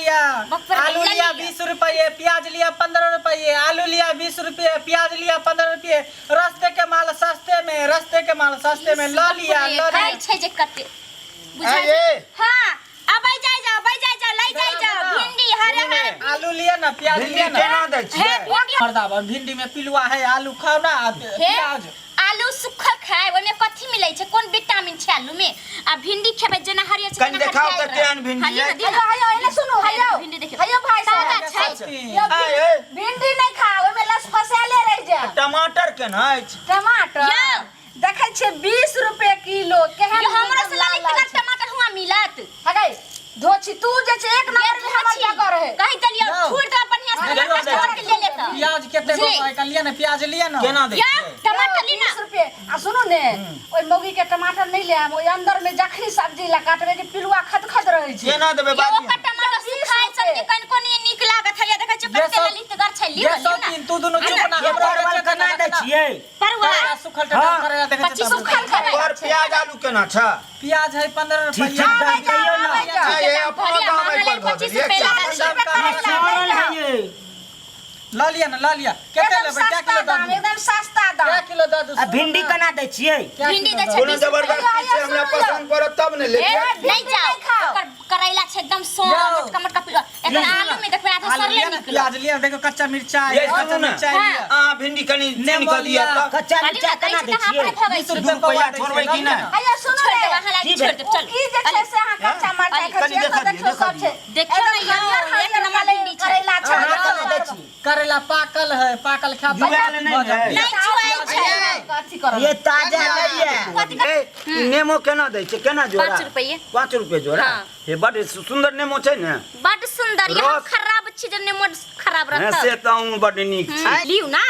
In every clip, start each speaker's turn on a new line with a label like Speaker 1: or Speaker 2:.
Speaker 1: लिया, आलू लिया 20 रुपये, प्याज लिया 15 रुपये, आलू लिया 20 रुपये, प्याज लिया 15 रुपये। रास्ते के माल सस्ते में, रास्ते के माल सस्ते में ला लिया। आलू लिया ना, प्याज लिया ना। भिंडी में पिलुआ है, आलू खाओ ना। प्याज
Speaker 2: आलू सुखल खाए ओमे कथि मिलै छै, कोन विटामिन छै आलू में? आ भिंडी खेबै जेना हरियर छै
Speaker 3: कन देखाओ त केहन भिंडी है।
Speaker 2: हेलो एने सुनो, हेलो भिंडी देखियो, हेलो भाई साहब भिंडी नहीं खाओ, ओमे लस फसेले रह जा।
Speaker 3: टमाटर केना अछि?
Speaker 2: टमाटर
Speaker 4: देखै छै 20 रुपए किलो। केहन
Speaker 2: हमरा से लाली कलर टमाटर हुआ मिलत
Speaker 4: हगै धोची तू जे छै एक नंबर में हमर जगह रहे।
Speaker 2: कहि तलिया फूल त बढ़िया से कस्टमर के ले लेता।
Speaker 1: प्याज केते को का लिया ना, प्याज लिया ना।
Speaker 3: केना दे
Speaker 2: टमाटर ली ना
Speaker 4: 20 रुपए। आ सुनो ने, ओइ मौगी के टमाटर नहीं ले आम, ओइ अंदर में जखनी सब्जी ला काटबे के पिलुआ खद रहे छै।
Speaker 3: केना देबे बाबू?
Speaker 2: ओकर टमाटर सुखाय सब्जी कन कोनी नीक लागत है, देखै छ कते लली त घर छै ली ना।
Speaker 1: तू दोनों चुप ना, हमरा
Speaker 3: केना दै छियै?
Speaker 2: परवा
Speaker 1: सुखल टमाटर करेला देखै छ।
Speaker 2: 25 सुखल खाए
Speaker 3: और प्याज आलू केना छ?
Speaker 1: प्याज है 15 रुपये।
Speaker 3: ठीक कहियो ना। ये अपना गांव में पर भर दिए।
Speaker 1: ला लिया ना, ला लिया। केते लेबै? क्या किलो दाम?
Speaker 4: एकदम सस्ता दाम।
Speaker 1: क्या किलो दा दो?
Speaker 5: आ भिंडी केना दै छियै?
Speaker 2: भिंडी दे छै
Speaker 3: कोनो जबरदस्ती से हमरा पसंद पड़त तब ने ले।
Speaker 2: नहीं जाओ, ओकर करैला छै एकदम सोन टमाटर पिलो। एकर आलू में देखबै आधा सरले निकल।
Speaker 1: प्याज लिया, देखो कच्चा मिर्चाई,
Speaker 3: ये
Speaker 1: कच्चा
Speaker 3: सुनो ना।
Speaker 1: मिर्चाई लिया।
Speaker 3: हां भिंडी कनी तीन कर दिया त
Speaker 5: कच्चा मिर्चा केना दै छियै?
Speaker 1: 20 रुपये
Speaker 3: रुपया छोड़बै कि ना?
Speaker 4: आया सुनो
Speaker 2: छोड़
Speaker 4: रे,
Speaker 2: दे वहां लागी छोड़ दे चल।
Speaker 4: की जे छै से अहाँ कच्चा मरचाई
Speaker 3: कनी
Speaker 4: खाइ छियै
Speaker 3: देखा
Speaker 4: त
Speaker 3: दियौ,
Speaker 4: देखियो सब छै।
Speaker 2: देखियो ना यो एक नंबर भिंडी छै।
Speaker 4: करैला छै।
Speaker 5: केना दै छियै?
Speaker 1: करेला पाकल है, पाकल खा
Speaker 3: जुआल नहीं है।
Speaker 2: नहीं चुआई छै।
Speaker 4: कथि करब?
Speaker 5: ये ताजा नहीं है।
Speaker 3: ए नेमो केना दै छै? केना जोड़ा?
Speaker 2: 5 रुपये।
Speaker 3: 5 रुपए जोड़ा।
Speaker 2: हाँ।
Speaker 3: हे बड़ सुंदर नेमो छै ने।
Speaker 2: बड सुंदर, यहाँ
Speaker 3: रस।
Speaker 2: खराब छी जने मोड खराब
Speaker 3: हैं
Speaker 2: रहता।
Speaker 3: से त बड़ नीक छै।
Speaker 2: लियो ना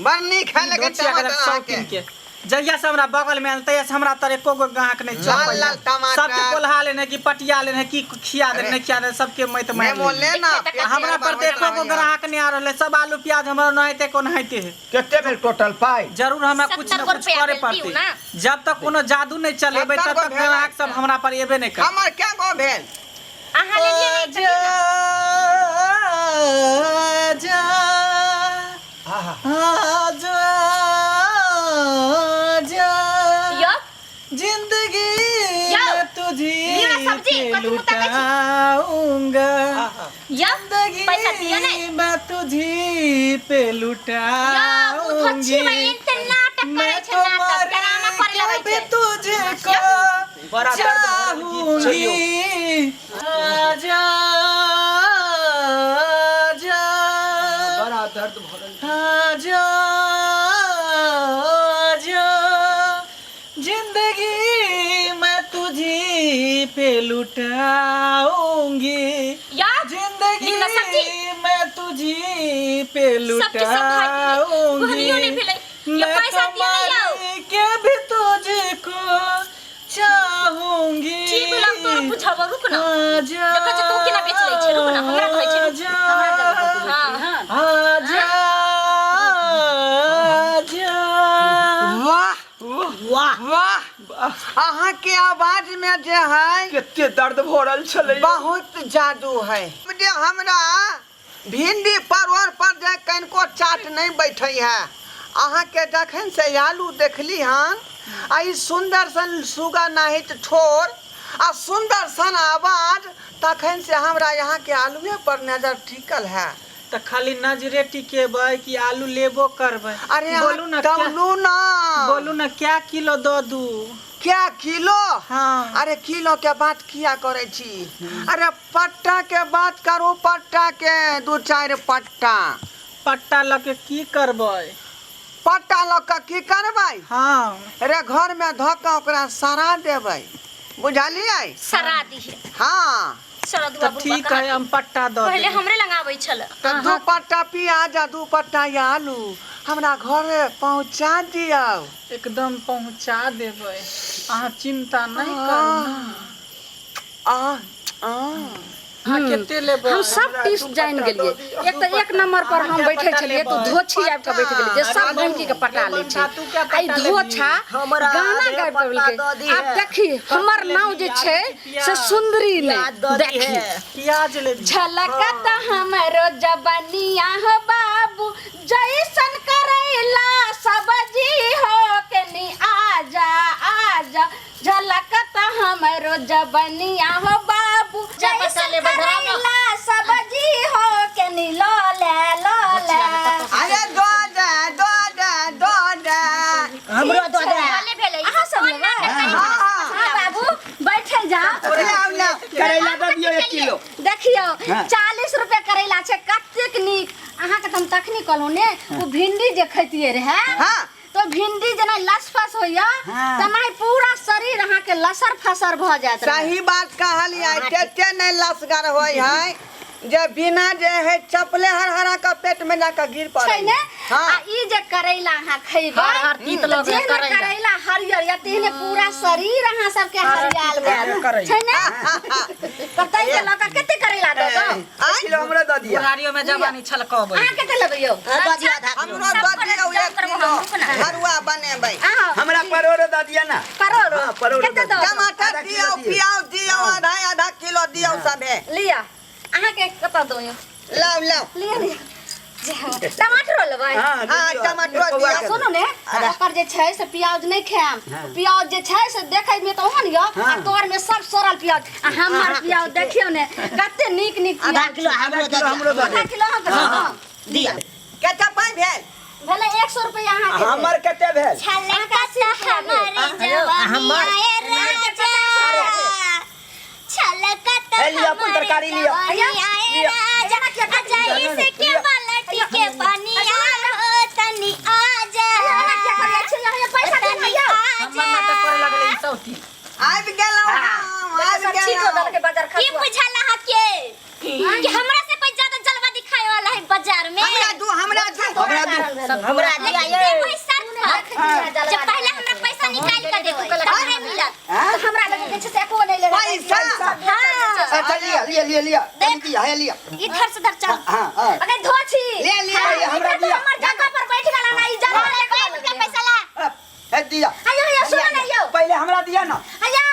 Speaker 6: बड़ नीक खाए लगे टमाटर के।
Speaker 1: जहिया से हमरा बगल में आयल तहिया से हमरा तर एको गो गाहक नहीं चल
Speaker 6: लाल लाल टमाटर।
Speaker 1: सबके कोल्हा लेने की पटिया लेने की खिया देने खिया देने सबके मैत मार
Speaker 6: नेमो ले ना।
Speaker 1: हमरा पर तो एको गो ग्राहक नहीं आ रहले। सब आलू प्याज हमरा नहिते को नहिते है।
Speaker 3: केते भेल टोटल पाई?
Speaker 1: जरूर हमरा कुछ न
Speaker 2: 70
Speaker 1: कुछ
Speaker 2: रुपया
Speaker 1: करे
Speaker 2: दियौ
Speaker 1: पड़ते।
Speaker 2: ना।
Speaker 1: जब तक कोनो जादू नहीं चलेबे तब
Speaker 6: 70
Speaker 1: तक ग्राहक सब हमरा पर एबे नहीं कर।
Speaker 6: हमर क्या गो भेल?
Speaker 2: अहाँ ले लिए नहीं
Speaker 1: जा
Speaker 2: यो
Speaker 1: जिंदगी
Speaker 2: यो,
Speaker 1: में तुझी
Speaker 2: लियो ना सब्जी,
Speaker 1: पे
Speaker 2: कथी मुता कहै छी?
Speaker 1: लुटाऊंगा।
Speaker 2: यो
Speaker 1: जिंदगी
Speaker 2: पैसा दियो ने
Speaker 1: मैं तुझी पे
Speaker 2: यो
Speaker 1: लुटाऊंगी।
Speaker 2: उठछि में इतना नाटक
Speaker 1: मैं
Speaker 2: करे छै, नाटक ड्रामा करे
Speaker 1: तो
Speaker 2: लगै
Speaker 1: भी
Speaker 2: छै।
Speaker 1: तुझको
Speaker 3: बड़ा दर्द भरल गीत छै यो।
Speaker 1: चाहूंगी। आजा आजा
Speaker 3: बड़ा दर्द भरल।
Speaker 1: आजा आजा जिंदगी मैं तुझी पे लुटाऊंगी।
Speaker 2: यो
Speaker 1: जिंदगी
Speaker 2: लियो ना सब्जी।
Speaker 1: मैं तुझी पे
Speaker 2: सबके सब भाई
Speaker 1: लुटाऊंगी।
Speaker 2: बहनियों ने भेलै। यो
Speaker 1: मैं
Speaker 2: पैसा दियो ना यो।
Speaker 1: तुम्हारी के भी तुझको चाहूंगी।
Speaker 2: ठीक लग तोर बुझाबो, रुक ना।
Speaker 1: आजा
Speaker 2: देखै छै तू केना बेच लै छै, रुक ना हमरा कहै छै रुक। हमरा जगह हां
Speaker 1: आजा आजा।
Speaker 6: वाह वाह वाह। अहाँ के आवाज में जे है
Speaker 3: केते दर्द भरल छले।
Speaker 6: बहुत जादू है। जे हमरा भिंडी परवर पर जे कनको चाट नहीं बैठे है। अहाँ के जखन से आलू देखली हन, आई सुंदर सन सुगा नाहित ठोर आ सुंदर सन आवाज, तखन से हमरा यहाँ के आलूए पर नजर टिकल है।
Speaker 1: तो खाली नजरे टिकेबै कि आलू लेबो करबै?
Speaker 6: अरे
Speaker 1: बोलू ना क्या,
Speaker 6: बोलू ना।
Speaker 1: बोलू ना क्या किलो दो दू?
Speaker 6: क्या किलो?
Speaker 1: हाँ।
Speaker 6: अरे किलो के बात किया करे छी? अरे पट्टा के बात करू, पट्टा के 2-4 पट्टा।
Speaker 1: पट्टा लके की करबै?
Speaker 6: पट्टा लऽ के की करबै?
Speaker 1: हाँ
Speaker 6: अरे घर में धोके ओकरा सरा देबै, बुझलियै?
Speaker 2: सरा दिए
Speaker 6: हाँ
Speaker 2: सरा
Speaker 1: तो
Speaker 2: दुआ
Speaker 1: ठीक है, हम पट्टा दो
Speaker 2: पहले हमरे लगाबै छल।
Speaker 6: तो 2 पट्टा प्याज आ 2 पट्टा आलू हमरा घरे पहुँचा दियौ।
Speaker 1: एकदम पहुँचा देबै, अहाँ चिंता नहीं करू।
Speaker 6: आ आ
Speaker 1: केते लेबो
Speaker 4: हम सब टिप्स जान गेलिए। एक तो एक नंबर पर हम बैठे छलिए तो धोछी आबि के बैठ गेलिए जे सब बंकी के पटा ले छै। आई धोछा गाना गाबि के बोलके आप देखी हमर नाव जे छै से सुंदरी ने देखी
Speaker 1: प्याज ले
Speaker 4: झलकत हमरो जबनिया हो बाबू जैसन करेला सब्जी हो के नी आजा आजा झलकत हमरो जबनिया हो बाबू जैसन करेला सब्जी हो के नी लो ले
Speaker 6: अरे दो दे
Speaker 5: हमरो दो दे
Speaker 4: अहाँ सब लेबे हां बाबू बैठे जा
Speaker 3: करैला दे दियो 1 किलो
Speaker 4: देखियो 40 रुपए करैला छै कतेक नीक। अहाँ के हम तखनी कहलौ ने ओ भिंडी जे खैतिए रहे
Speaker 6: हाँ
Speaker 4: तो भिंडी जना लसफस होइया तनाई पूरा शरीर अहाँ के लसर फसर भ जात रहे।
Speaker 6: सही बात कहलिए तेते नहीं लसगर होय है जे बिना जे है चपले हर का पेट में जाकर गिर
Speaker 4: छै
Speaker 6: पड़े
Speaker 4: ने
Speaker 6: हाँ
Speaker 4: आ ई जे करैला अहाँ खैबे
Speaker 1: हर तीत लोग
Speaker 4: जे
Speaker 1: करैला
Speaker 4: करैला हरियर या तेने पूरा शरीर अहाँ सब के हरियाल भेल छै ने कतै के लका कते करैला दो
Speaker 3: 1 किलो हमरा दे दिया।
Speaker 1: बुढ़ारियों में जवानी छलकबै
Speaker 4: अहाँ कते लेबै यौ
Speaker 5: दो दिया आधा किलो
Speaker 6: हमरो दे दियो 1 किलो हरुआ बनेबै
Speaker 3: हमरा परोर दे दिया ना।
Speaker 4: परोर
Speaker 3: हाँ, परोर
Speaker 4: कते दो
Speaker 6: टमाटर दियो प्याज दियो आधा किलो दियो सबे
Speaker 4: लिया अहाँ के कते दो यौ
Speaker 6: लाओ
Speaker 4: लिया लिया टमाटर लेबै
Speaker 6: हाँ टमाटर दियो
Speaker 4: सुनो ने ओकर जे छै से प्याज नहीं खाएम प्याज जे छै से देखै में तो ओहन यो आ तोर में सब सड़ल प्याज आ हमर प्याज देखियो ने कते नीक नीक
Speaker 5: आधा
Speaker 4: प्याज
Speaker 5: किलो हमरो दे दिया।
Speaker 4: आधा किलो अहाँ के
Speaker 5: दिया
Speaker 6: केते पाई भेल
Speaker 4: भेले 100 रुपया अहाँ के
Speaker 3: हमर कते भेल
Speaker 2: छलकत हमारी जवानी आए राजा छलकत
Speaker 3: ए, लिया, अपन तरकारी लिया।
Speaker 2: आए राजा अजाई से के बालटी के पानी हो तनी आजा
Speaker 4: पैसा दे भैया
Speaker 1: हमर नाटक करे लगले सौती
Speaker 6: आबि गेलौ आबि
Speaker 4: ठीक हो
Speaker 6: गेलौ
Speaker 4: दल के बाजार खा
Speaker 2: की बुझल हा के कि हमरा से कोई ज्यादा जलवा दिखाए वाला है बाजार में
Speaker 6: हमरा दू
Speaker 5: हमरा दिया ये
Speaker 2: पैसा जब पहले हमरा पैसा निकाल कर देबै तबे मिलत
Speaker 4: तो हमरा लगे के छै से एको नहीं ले
Speaker 6: पैसा
Speaker 2: हां
Speaker 3: अच्छा लिया दिया है लिया।
Speaker 2: इधर से उधर चल
Speaker 3: हां
Speaker 4: अरे धोछी
Speaker 6: ले
Speaker 3: हमरा दिया
Speaker 4: हमर जगह पर बैठ गेला ना इज्जत
Speaker 2: ले के पैसा ला
Speaker 3: है दिया
Speaker 4: आयो सुन ना यो
Speaker 3: पहले हमरा दिया ना।
Speaker 4: आयो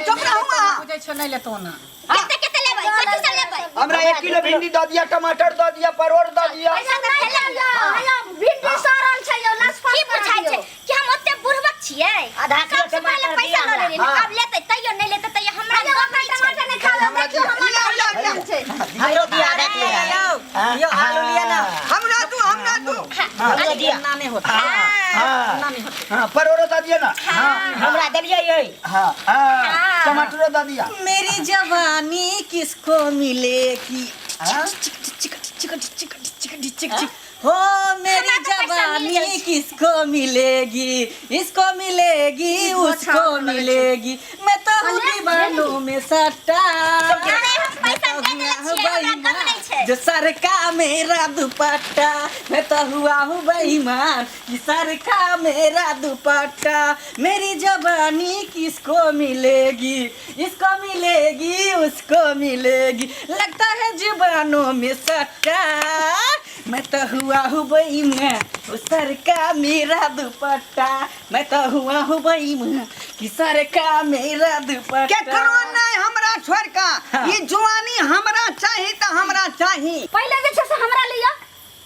Speaker 6: चुप रहू
Speaker 1: बुझै छ नहीं लेतो ना
Speaker 2: केते लेबै कथि से लेबै
Speaker 3: हमरा 1 किलो भिंडी दे दिया, टमाटर दे दिया, परोर दे दिया।
Speaker 4: पैसा नहीं ले आयो भिंडी सड़ल छै यो लसफस
Speaker 2: की बुझाइ छै कि हम ओते बुढ़बक छियै
Speaker 5: आधा किलो
Speaker 2: सबसे पहले
Speaker 5: टमाटर
Speaker 2: पैसा
Speaker 5: दिया
Speaker 2: न ले
Speaker 5: हमरा।
Speaker 2: अब लेतै तैयो नहीं लेतै तैयो हमरा
Speaker 4: टमाटर नहीं खा ले देखियो हमर छै
Speaker 5: हमरो दिया आधा किलो।
Speaker 1: यो आलू लिया ना
Speaker 6: हमरा दू
Speaker 5: हमरो दिया।
Speaker 1: ना नहीं होता
Speaker 3: हां
Speaker 1: ना नहीं होता
Speaker 3: हां परोर दे दिया ना।
Speaker 5: हमरा दे दिया ये।
Speaker 3: हां टमाटर दे दिया।
Speaker 1: मेरी जवानी किसको मिलेगी हो मेरी जवानी किसको मिलेगी इसको मिलेगी उसको मिलेगी मैं तो हूँ दीवानों में सट्टा
Speaker 2: पैसा दे देले छियै हमरा कम नहीं छै
Speaker 1: जो सर का मेरा दुपट्टा मैं तो हुआ हूँ बेईमान कि सर का मेरा दुपट्टा मेरी जवानी किसको मिलेगी इसको मिलेगी उसको मिलेगी लगता है जुबानों में सट्टा मैं तो हुआ हूँ बेईमान उस सर का मेरा दुपट्टा मैं तो हुआ हूँ बेईमान कि सर का मेरा
Speaker 6: के
Speaker 1: दुपट्टा
Speaker 6: करो नहीं हमरा छोड़ का ई जवानी हमरा चाही त हमरा चाही
Speaker 4: पहले जे छै से हमरा लिया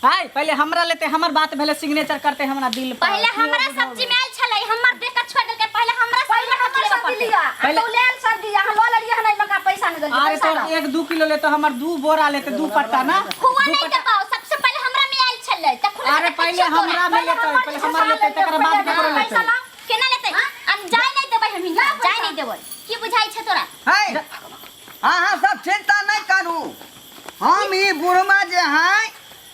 Speaker 1: हाय पहले हमरा लेते हमर बात भेले सिग्नेचर करते हमरा दिल पर
Speaker 2: पहले हमरा सब्जी में आइल छलै हमर देख के छोड़ देलकै पहले हमरा
Speaker 4: पहले
Speaker 2: सब्जी
Speaker 4: हम लिया
Speaker 1: पहले-
Speaker 4: तो लेल सब्जी यहाँ लो ले लिया नहीं मका पैसा नहीं दे
Speaker 1: अरे तो 1-2 किलो लेते हमर 2 बोरा लेते 2 पट्टा ना
Speaker 2: खुआ
Speaker 1: दू
Speaker 2: नहीं
Speaker 1: पट्टा-
Speaker 2: दबाओ सबसे पहले हमरा में आइल छलै तखन
Speaker 1: अरे पहले हमरा में लेते पहले हमर लेते तकर बाद केकरो लेते
Speaker 2: केना लेतै हम जाय नहीं देबै हम हिन्ना जाय नहीं देबै की बुझाइ छै तोरा
Speaker 6: है अहाँ सब चिंता नहीं करू हम ई बुढ़मा जे है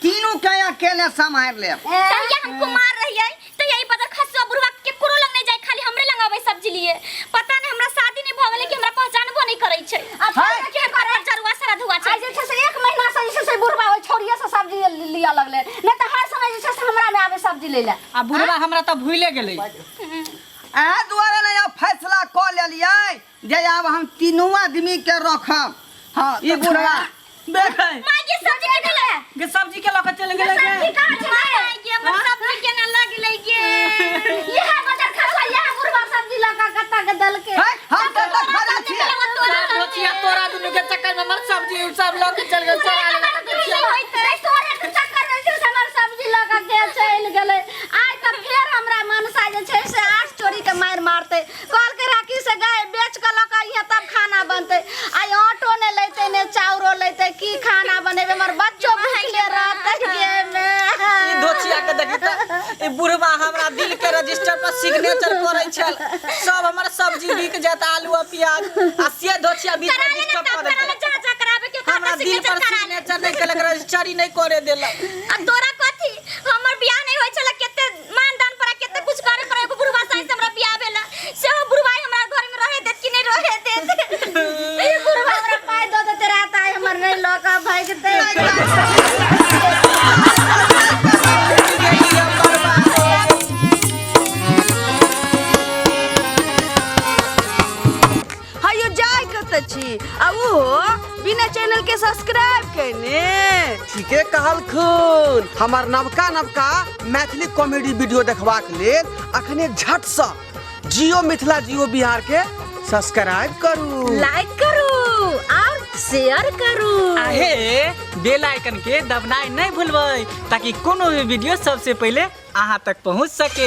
Speaker 6: तीनों के अकेले संभाल ले
Speaker 2: तहिया हम कुमार रहियै तो यही बदर खसवा बुढ़वा के कुरो लग नहीं जाय खाली हमरे लग आबै सब्जी लिए पता नहीं हमरा शादी नहीं भ गेलै कि हमरा पहचानबो नहीं करै छै अब के पर जरुआ सारा धुआ छै
Speaker 4: आज जे छै से 1 महीना से जे छै से बुढ़वा ओइ छोरिये से सब्जी लिया लगले नहीं तो हर समय जे छै से हमरा में आवे सब्जी ले ले
Speaker 1: आ बुढ़वा हमरा त भूले गेलै
Speaker 6: अहाँ दुआरे ने अब फैसला क लेलियै जे अब हम तीनों आदमी के रखब
Speaker 1: हाँ
Speaker 6: ई बुढ़वा
Speaker 1: देखे
Speaker 2: मां ये सब्जी के दिले
Speaker 1: के सब्जी के लके चले गेले
Speaker 2: सब्जी
Speaker 1: के
Speaker 2: कहां छै ये हमर सब्जी के न लग ले ये ये बटर खसवा ये बुढ़वा सब्जी लगा कत्ता के दल के
Speaker 6: हम तो खड़ा छी
Speaker 1: रोचिया तोरा दुनु के चक्कर में मर सब्जी सब लके चल गेल चोरा
Speaker 4: सब्जी लगा के चल गेले आज तक फेर हमरा मनसा जे छै से आठ चोरी के मार मारते कल के राखी से गाय बेच के लका ये तब खाना बनते आई ऑटो ने लेते ने चाउरो लेते की खाना बनेबे हमर बच्चो भूखले रहते ये में
Speaker 1: ई दोचिया के देखी त ई बुढ़वा हमरा दिल के रजिस्टर पर सिग्नेचर करै छल सब हमर सब्जी बिक जात आलू आ प्याज आ से दोचिया बीच में रजिस्टर कर दे
Speaker 2: जा जा करावे के
Speaker 1: हमरा दिल पर सिग्नेचर नहीं केलक रजिस्टर ही नहीं करे देलक
Speaker 2: आ तोरा कथी हमर बियाह नहीं होय छला केते मानदान पर केते कुछ करे पर एगो बुढ़वा साइज हमरा बियाह भेला से हो बुढ़वा हमरा घर में रहे देत कि नहीं रहे देत
Speaker 4: ये बुढ़वा हमरा पाई दो देते रहता है हमर नहीं लका भागते
Speaker 7: हायो जाय कत छी आ वो बिना चैनल के सब्सक्राइब करने
Speaker 6: ठीके कहल खून हमार नवका नवका मैथिली कॉमेडी वीडियो देखबाक लेल अखने झट से जियो मिथिला जियो बिहार के सब्सक्राइब करू
Speaker 4: लाइक करू और शेयर करू
Speaker 1: आहे बेल आइकन के दबनाई नहीं भूलबै ताकि कोनो भी वीडियो सबसे पहले अहाँ तक पहुंच सके।